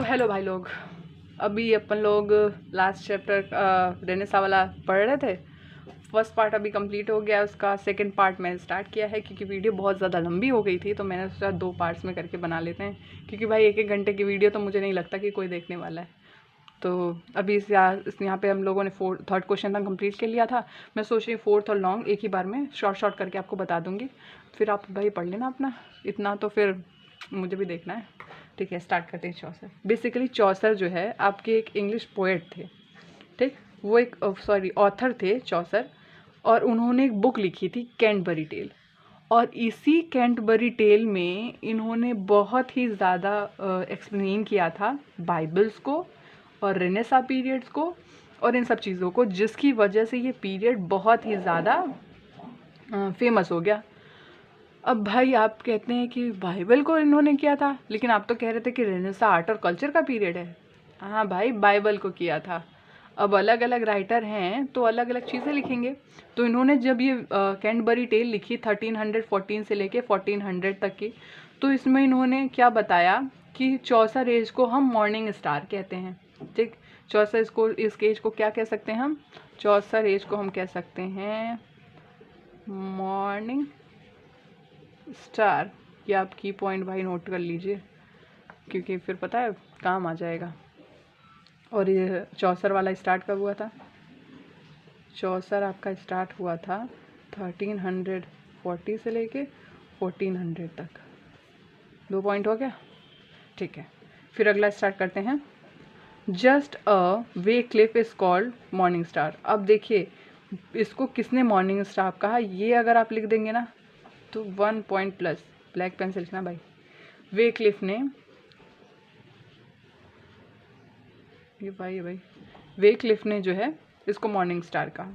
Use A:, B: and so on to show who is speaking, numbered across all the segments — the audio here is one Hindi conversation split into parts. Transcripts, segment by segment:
A: हेलो भाई लोग। अभी अपन लोग लास्ट चैप्टर रेनेसा वाला पढ़ रहे थे। फर्स्ट पार्ट अभी कंप्लीट हो गया, उसका सेकंड पार्ट मैंने स्टार्ट किया है क्योंकि वीडियो बहुत ज़्यादा लंबी हो गई थी, तो मैंने सोचा 2 पार्ट्स में करके बना लेते हैं, क्योंकि भाई 1-1 घंटे की वीडियो तो मुझे नहीं लगता कि कोई देखने वाला है। तो अभी इस यहाँ पे हम लोगों ने थर्ड क्वेश्चन तक कंप्लीट कर लिया था। मैं सोच रही हूँ फोर्थ और लॉन्ग एक ही बार में शॉर्ट शॉर्ट करके आपको बता दूंगी, फिर आप भाई पढ़ लेना अपना इतना, तो फिर मुझे भी देखना है। ठीक है, स्टार्ट करते हैं। चौसर, बेसिकली चौसर जो है आपके एक इंग्लिश पोएट थे। ठीक, वो एक ऑथर थे चौसर, और उन्होंने एक बुक लिखी थी कैंटरबरी टेल। और इसी कैंटरबरी टेल में इन्होंने बहुत ही ज़्यादा एक्सप्लेन किया था बाइबल्स को और रेनेसा पीरियड्स को और इन सब चीज़ों को, जिसकी वजह से ये पीरियड बहुत ही ज़्यादा फेमस हो गया। अब भाई आप कहते हैं कि बाइबल को इन्होंने किया था, लेकिन आप तो कह रहे थे कि रेनेसा आर्ट और कल्चर का पीरियड है। हाँ भाई, बाइबल को किया था। अब अलग अलग राइटर हैं तो अलग अलग चीज़ें लिखेंगे। तो इन्होंने जब ये कैंटरबरी टेल लिखी 1314 से लेके 1400 तक की, तो इसमें इन्होंने क्या बताया कि चौसर एज को हम मॉर्निंग स्टार कहते हैं। ठीक, चौसर इस एज को क्या कह सकते हैं हम? चौसर एज को हम कह सकते हैं मॉर्निंग स्टार। ये आप की पॉइंट भाई नोट कर लीजिए, क्योंकि फिर पता है काम आ जाएगा। और ये चौसर वाला स्टार्ट कब हुआ था? चौसर आपका स्टार्ट हुआ था 1340 से लेके 1400 तक। 2 पॉइंट हो गया। ठीक है, फिर अगला स्टार्ट करते हैं। Just a way Cliff is called morning star. अब देखिए, इसको किसने मॉर्निंग स्टार कहा, ये अगर आप लिख देंगे ना तो 1 पॉइंट प्लस। ब्लैक पेन से लिखना भाई। वे क्लिफ ने, ये भाई वे क्लिफ ने जो है इसको मॉर्निंग स्टार कहा।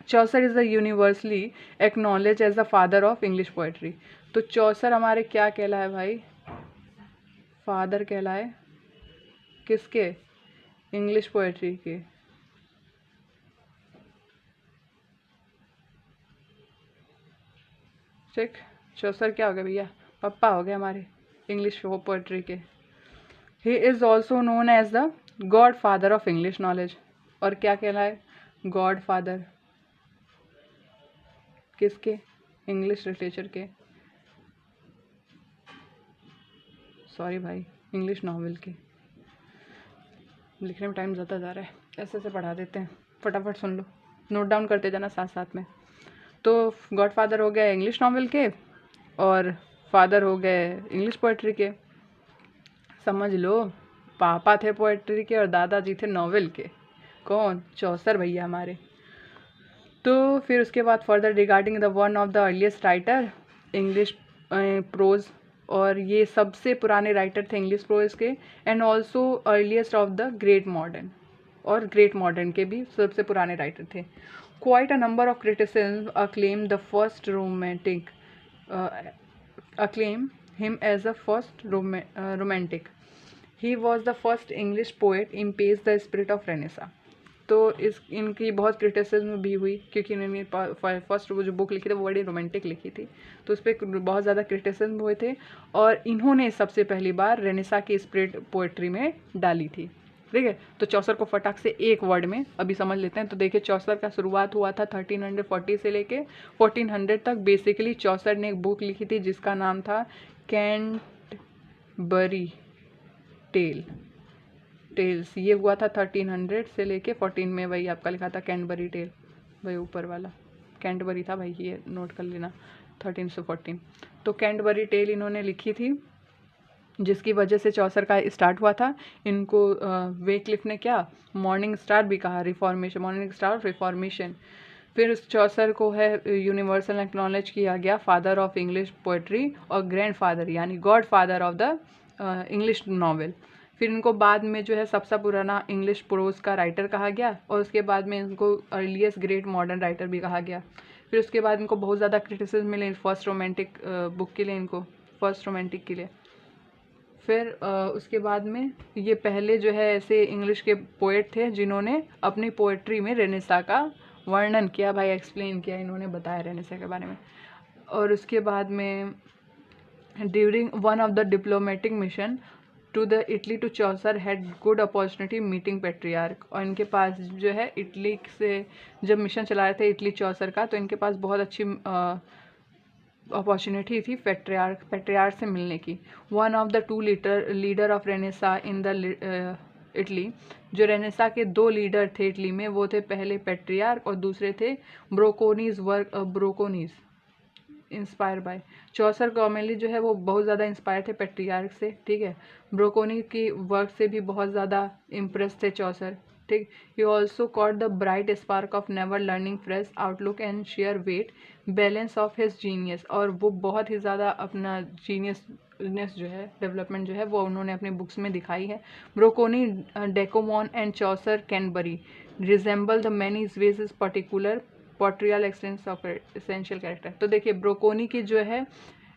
A: Chaucer is the universally acknowledge as the father of English poetry. तो चौसर हमारे क्या कहलाए भाई? फादर कहलाए किसके? इंग्लिश पोएट्री के। ठीक, चौसर क्या हो गया भैया? पप्पा हो गए हमारे इंग्लिश पोएट्री के। He is also known as the godfather of English knowledge. और क्या कहलाए? गॉड फादर किसके? इंग्लिश लिटरेचर के। सॉरी भाई, इंग्लिश नॉवेल के। लिखने में टाइम ज़्यादा जा रहा है, ऐसे ऐसे पढ़ा देते हैं, फटाफट सुन लो, नोट डाउन करते जाना साथ साथ में। तो गॉड फादर हो गए इंग्लिश नॉवेल के, और फादर हो गए इंग्लिश पोएट्री के। समझ लो, पापा थे पोएट्री के और दादाजी थे नॉवेल के। कौन? चौसर भैया हमारे। तो फिर उसके बाद further regarding the one of the earliest writer English pros, और ये सबसे पुराने राइटर थे इंग्लिश प्रोज के, and also earliest of the great modern, और ग्रेट मॉडर्न के भी सबसे पुराने राइटर थे। Quite a number of criticism acclaim the first romantic, acclaim him as the first romantic. He was the first English poet impeached the spirit of Renaissance. तो इनकी बहुत क्रिटिसिज्म भी हुई, क्योंकि इन्होंने फर्स्ट वो जो बुक लिखी थी वो बड़ी रोमांटिक लिखी थी, तो उस पर बहुत ज़्यादा क्रिटिसिज्म हुए थे, और इन्होंने सबसे पहली बार रेनेसा की स्पिरिट पोएट्री में डाली थी। ठीक है, तो चौसर को फटाक से एक वर्ड में अभी समझ लेते हैं। तो देखिए, चौसर का शुरुआत हुआ था 1340 से लेके 1400 तक। बेसिकली चौसर ने एक बुक लिखी थी जिसका नाम था कैंटरबरी टेल्स। ये हुआ था 1300 से लेके 14 में। वही आपका लिखा था कैंटरबरी टेल, वही ऊपर वाला कैंटरबरी था भाई, ये नोट कर लेना, 13 से 14। तो कैंटरबरी टेल इन्होंने लिखी थी, जिसकी वजह से चौसर का स्टार्ट हुआ था। इनको वेक्लिफ ने क्या मॉर्निंग स्टार भी कहा, reformation, morning star of reformation. फिर उस चौसर को है यूनिवर्सल एक्नॉलेज किया गया फादर ऑफ इंग्लिश पोएट्री और ग्रैंड फादर यानी God father of the English novel. फिर इनको बाद में जो है सबसे पुराना इंग्लिश प्रोज का राइटर कहा गया, और उसके बाद में इनको अर्लीस्ट ग्रेट मॉडर्न राइटर भी कहा गया। फिर उसके बाद इनको बहुत ज़्यादा क्रिटिसिज्म मिले फर्स्ट रोमांटिक बुक के लिए, इनको फर्स्ट रोमांटिक के लिए। फिर उसके बाद में ये पहले जो है ऐसे इंग्लिश के पोएट थे जिन्होंने अपनी पोएट्री में रेनेसा का वर्णन किया भाई, एक्सप्लेन किया, इन्होंने बताया रेनेसा के बारे में। और उसके बाद में during one of the diplomatic mission to the Italy to Chaucer had good opportunity meeting Petrarch. और इनके पास जो है इटली से जब मिशन चला रहे थे इटली चौसर का, तो इनके पास बहुत अच्छी अपॉर्चुनिटी थी पेट्रियार्क से मिलने की। One of the two leader of Renaissance in the Italy, जो रेनेसा के 2 लीडर थे इटली में, वो थे पहले पेट्रियार्क और दूसरे थे ब्रोकोनीज इंस्पायर बाय। चौसर कॉमनली जो है वो बहुत ज़्यादा इंस्पायर थे पेट्रियार्क से, ठीक है। ब्रोकोनी की वर्क से भी बहुत ज़्यादा इम्प्रेस थे चौसर, ठीक। He also caught the bright spark of never learning fresh outlook and share weight balance of his genius. और वो बहुत ही ज़्यादा अपना जीनियसनेस जो है, डेवलपमेंट जो है, वो उन्होंने अपनी बुक्स में दिखाई है। Boccaccio, Decameron and Chaucer Canterbury resemble the many ways is particular portrayal extends of essential character. तो देखिए ब्रोकोनी की जो है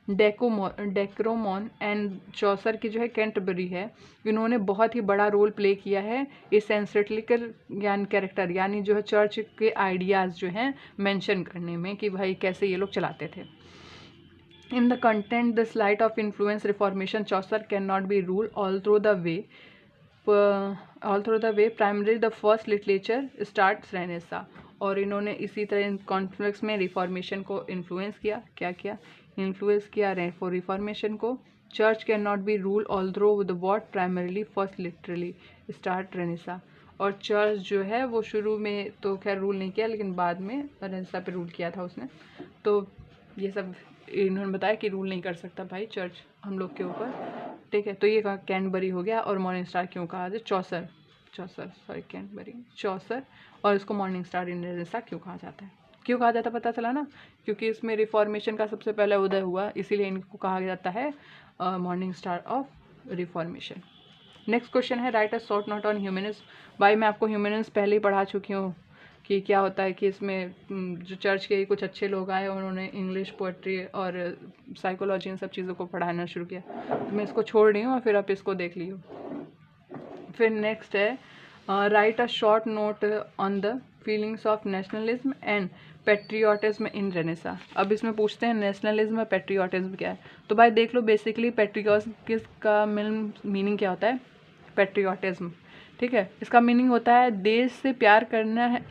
A: डेक्रोमोन एंड चौसर की जो है कैंटरबरी है, इन्होंने बहुत ही बड़ा रोल प्ले किया है एसेंशियल यानी कैरेक्टर, यानी जो है चर्च के आइडियाज़ जो हैं मेंशन करने में कि भाई कैसे ये लोग चलाते थे। In the content the slight of influence reformation Chaucer can not be rule all through the way primary the first literature start Renaissance. और इन्होंने इसी तरह इन कॉन्फ्लिक्ट्स में रिफॉर्मेशन को इन्फ्लुएंस किया। क्या किया? इन्फ्लुएंस किया रिफॉर्मेशन को। Church can not be rule all through the what primarily first literally start Renaissance. और चर्च जो है वो शुरू में तो खैर रूल नहीं किया, लेकिन बाद में रेनेसा पे रूल किया था उसने। तो ये सब इन्होंने बताया कि रूल नहीं कर सकता भाई चर्च हम लोग के ऊपर, ठीक है। तो ये कहा कैनबरी हो गया। और मॉर्निंग स्टार क्यों कहा जाए? चौसर और इसको मॉर्निंग स्टार इन रेनेसा क्यों कहा जाता है? क्यों कहा जाता है पता चला ना, क्योंकि इसमें रिफॉर्मेशन का सबसे पहले उदय हुआ, इसीलिए इनको कहा जाता है morning star of reformation. Next question है write a short note on humanism. भाई मैं आपको ह्यूमनिज्म पहले ही पढ़ा चुकी हूँ कि क्या होता है कि इसमें जो चर्च के कुछ अच्छे लोग आए, उन्होंने इंग्लिश पोएट्री और साइकोलॉजी इन सब चीज़ों को पढ़ाना शुरू किया। तो मैं इसको छोड़ रही हूँ और फिर आप इसको देख लियो। फिर नेक्स्ट है write a short note on the feelings of nationalism and patriotism in Renaissance. अब इसमें पूछते हैं नेशनलिज्म और पेट्रियोटिज्म क्या है। तो भाई देख लो, बेसिकली पेट्रियोटिज्म का मीनिंग क्या होता है? पेट्रियोटिज्म, ठीक है, इसका मीनिंग होता है देश से प्यार करना है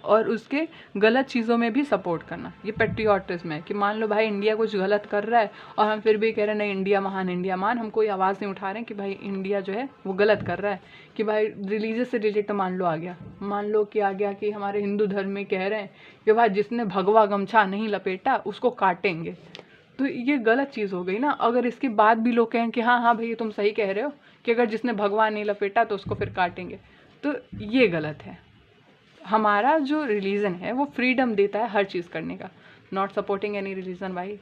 A: और उसके गलत चीज़ों में भी सपोर्ट करना। ये पेट्रियोटिज्म है कि मान लो भाई इंडिया कुछ गलत कर रहा है और हम फिर भी कह रहे हैं नहीं इंडिया महान, इंडिया महान। हम कोई आवाज़ नहीं उठा रहे हैं कि भाई इंडिया जो है वो गलत कर रहा है। कि भाई रिलीजियस से रिलेटेड मान लो आ गया, मान लो कि आ गया कि हमारे हिंदू धर्म में कह रहे हैं कि भाई जिसने भगवा गमछा नहीं लपेटा उसको काटेंगे। तो ये गलत चीज़ हो गई ना। अगर इसके बाद भी लोग कहें कि हाँ हाँ भैया तुम सही कह रहे हो कि अगर जिसने भगवा नहीं लपेटा तो उसको फिर काटेंगे, तो ये गलत है। हमारा जो रिलीजन है वो फ्रीडम देता है हर चीज़ करने का। नॉट सपोर्टिंग एनी रिलीजन भाई,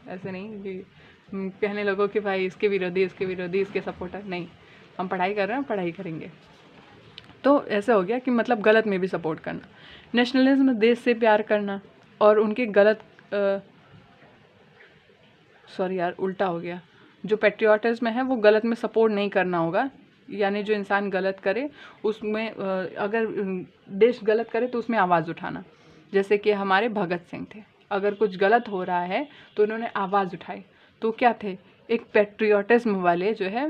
A: ऐसे नहीं कि कहने लगो कि भाई इसके विरोधी इसके सपोर्टर। नहीं, हम पढ़ाई कर रहे हैं, पढ़ाई करेंगे। तो ऐसा हो गया कि मतलब गलत में भी सपोर्ट करना। नेशनलिज्म देश से प्यार करना और उनके गलत सॉरी यार उल्टा हो गया। जो पेट्रियोटिज्म है वो गलत में सपोर्ट नहीं करना होगा, यानी जो इंसान गलत करे उसमें अगर देश गलत करे तो उसमें आवाज़ उठाना। जैसे कि हमारे भगत सिंह थे, अगर कुछ गलत हो रहा है तो उन्होंने आवाज़ उठाई, तो क्या थे? एक पेट्रियोटिज्म वाले जो है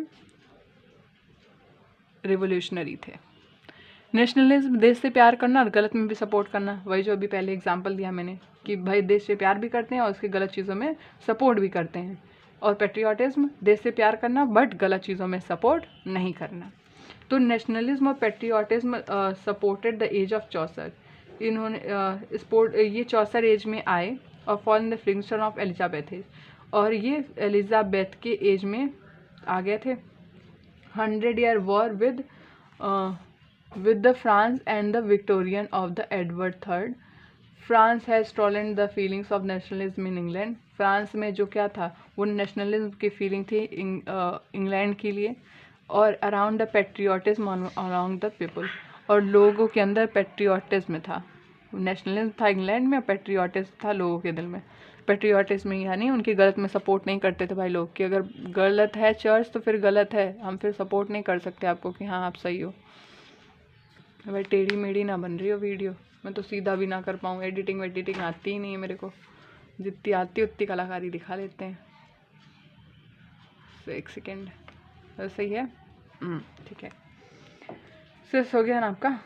A: रिवोल्यूशनरी थे। नेशनलिज्म देश से प्यार करना और गलत में भी सपोर्ट करना, वही जो अभी पहले एग्जांपल दिया मैंने कि भाई देश से प्यार भी करते हैं और उसकी गलत चीज़ों में सपोर्ट भी करते हैं। और पेट्रियोटिज्म देश से प्यार करना बट गलत चीज़ों में सपोर्ट नहीं करना। तो नेशनलिज्म और patriotism supported the age of Chaucer. इन्होंने ये चौसर एज में आए और fall in the fringestone of Elizabeth age, और ये एलिजाबेथ के एज में आ गए थे। 100 year war with the France and the Victorian of the Edward III. France has stolen the feelings of nationalism in England. France में जो क्या था वो नेशनलिज्म की फीलिंग थी इंग्लैंड के लिए, और around the patriotism around the people, और लोगों के अंदर पेट्रियोटिज्म था। नेशनलिज्म था इंग्लैंड में, पेट्रियोटिज्म था लोगों के दिल में। पेट्रियोटिज्म यानी उनकी गलत में सपोर्ट नहीं करते थे भाई लोग, कि अगर गलत है चर्च तो फिर गलत है, हम फिर सपोर्ट नहीं कर सकते आपको कि हाँ आप सही हो। भाई टेढ़ी मेढ़ी ना बन रही हो वीडियो, मैं तो सीधा भी ना कर पाऊँ। एडिटिंग वेडिटिंग आती ही नहीं है मेरे को, जितनी आती उतनी कलाकारी दिखा लेते हैं। एक सेकेंड, सही है, ठीक है। सिर्फ हो गया ना आपका।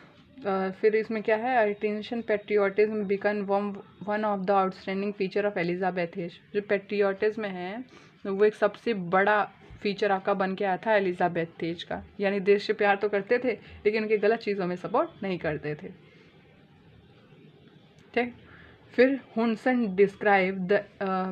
A: फिर इसमें क्या है, attention patriotism became one of the outstanding feature of Elizabeth age. जो पेट्रियोटिज्म है वो एक सबसे बड़ा फीचर आपका बन के आया था एलिजाबेथ एज का, यानी देश से प्यार तो करते थे लेकिन उनकी गलत चीज़ों में सपोर्ट नहीं करते थे, ठीक। फिर हुनसन describe the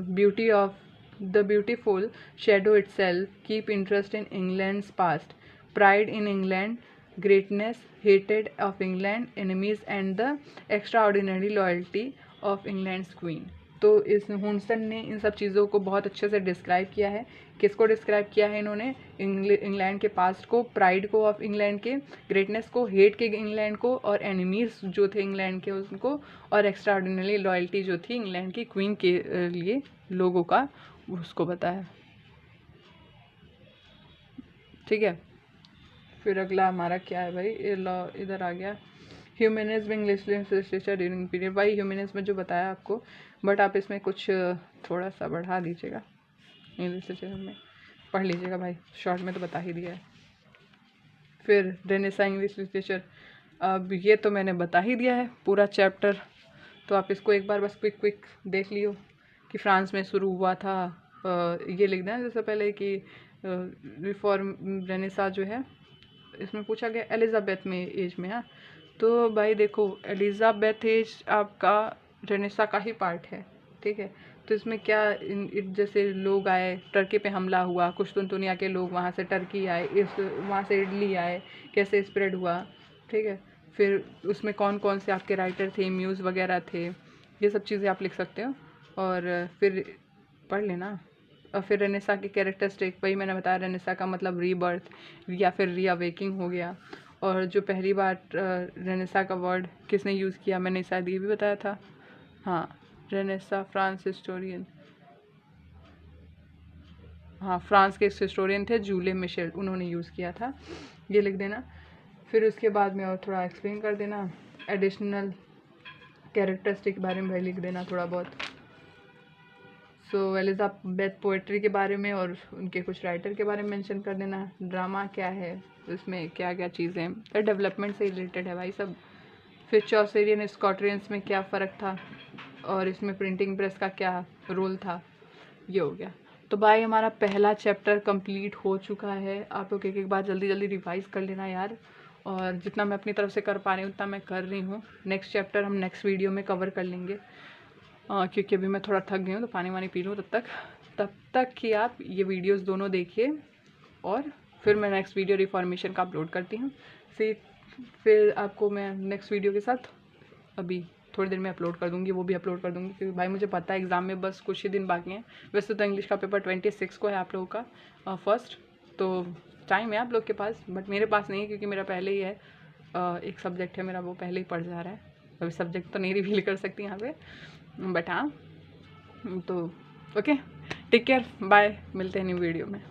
A: beauty of the beautiful shadow itself, keep interest in England's past, pride in England, greatness, hated of England, enemies and the extraordinary loyalty of England's queen। तो इस हुनसन ने इन सब चीज़ों को बहुत अच्छे से डिस्क्राइब किया है। किसको डिस्क्राइब किया है इन्होंने? इंग्लैंड के पास्ट को, प्राइड को ऑफ इंग्लैंड के, ग्रेटनेस को, हेट के इंग्लैंड को, और एनिमीज जो थे इंग्लैंड के उनको, और एक्स्ट्राऑर्डिनरी लॉयल्टी जो थी इंग्लैंड की क्वीन के लिए लोगों का, उसको बताया, ठीक है। फिर अगला हमारा क्या है भाई, इधर आ गया humanism English literature during period. भाई ह्यूमनिज्म में जो बताया आपको, बट आप इसमें कुछ थोड़ा सा बढ़ा दीजिएगा, इंग्लिश लिटरेचर में पढ़ लीजिएगा भाई, शॉर्ट में तो बता ही दिया है। फिर रेनेसां इंग्लिश लिटरेचर, अब ये तो मैंने बता ही दिया है पूरा चैप्टर, तो आप इसको एक बार बस क्विक देख लियो कि फ्रांस में शुरू हुआ था। ये लिख देना जैसे पहले कि रिफॉर्म रेनेसां जो है, इसमें पूछा गया एलिजाबेथ में एज में। हाँ, तो भाई देखो एलिजाबेथ एज आपका रेनेसां का ही पार्ट है, ठीक है। तो इसमें क्या जैसे लोग आए, टर्की पे हमला हुआ, कुछ दुनिया के लोग वहाँ से टर्की आए, वहाँ से इटली आए, कैसे स्प्रेड हुआ, ठीक है। फिर उसमें कौन कौन से आपके राइटर थे, म्यूज़ वगैरह थे, ये सब चीज़ें आप लिख सकते हो और फिर पढ़ लेना। और फिर रेनेसां की कैरेक्टरिस्टिक, वही मैंने बताया, रेनेसां का मतलब रीबर्थ या फिर रीअवेकिंग हो गया। और जो पहली बार रेनेसां का वर्ड किसने यूज़ किया, मैंने शायद ये भी बताया था, हाँ, रेनेसां फ्रांस हिस्टोरियन, हाँ, फ्रांस के हिस्टोरियन थे जूले मिशेल, उन्होंने यूज़ किया था, ये लिख देना। फिर उसके बाद में और थोड़ा एक्सप्लेन कर देना, एडिशनल कैरेक्टरिस्टिक के बारे में भाई लिख देना थोड़ा बहुत। सो एलिजाबेथ पोएट्री के बारे में और उनके कुछ राइटर के बारे में मेंशन कर देना। ड्रामा क्या है, उसमें क्या क्या चीज़ें, तो डेवलपमेंट से रिलेटेड है भाई सब। फिर चौसेरियन स्कॉट्रियंस में क्या फ़र्क था, और इसमें प्रिंटिंग प्रेस का क्या रोल था, ये हो गया। तो भाई हमारा पहला चैप्टर कंप्लीट हो चुका है। आप लोग एक बार जल्दी जल्दी रिवाइज़ कर लेना यार, और जितना मैं अपनी तरफ से कर पा रही हूँ उतना मैं कर रही हूँ। नेक्स्ट चैप्टर हम नेक्स्ट वीडियो में कवर कर लेंगे, क्योंकि अभी मैं थोड़ा थक गई हूँ, तो पानी वानी पी लूँ तब तक कि आप ये वीडियोस दोनों देखिए, और फिर मैं नेक्स्ट वीडियो रिफॉर्मेशन का अपलोड करती हूँ। फिर आपको मैं नेक्स्ट वीडियो के साथ अभी थोड़ी देर में अपलोड कर दूँगी, वो भी अपलोड कर दूँगी, क्योंकि भाई मुझे पता है एग्ज़ाम में बस कुछ ही दिन बाकी हैं। वैसे तो इंग्लिश का पेपर 26 को है आप लोगों का फर्स्ट, तो टाइम है आप लोग के पास, बट मेरे पास नहीं है, क्योंकि मेरा पहले ही है, एक सब्जेक्ट है मेरा, वो पहले ही पढ़ जा रहा है। अभी सब्जेक्ट तो नहीं रिवील कर सकती यहाँ पे, बट हाँ, तो ओके, टेक केयर, बाय, मिलते हैं न्यू वीडियो में।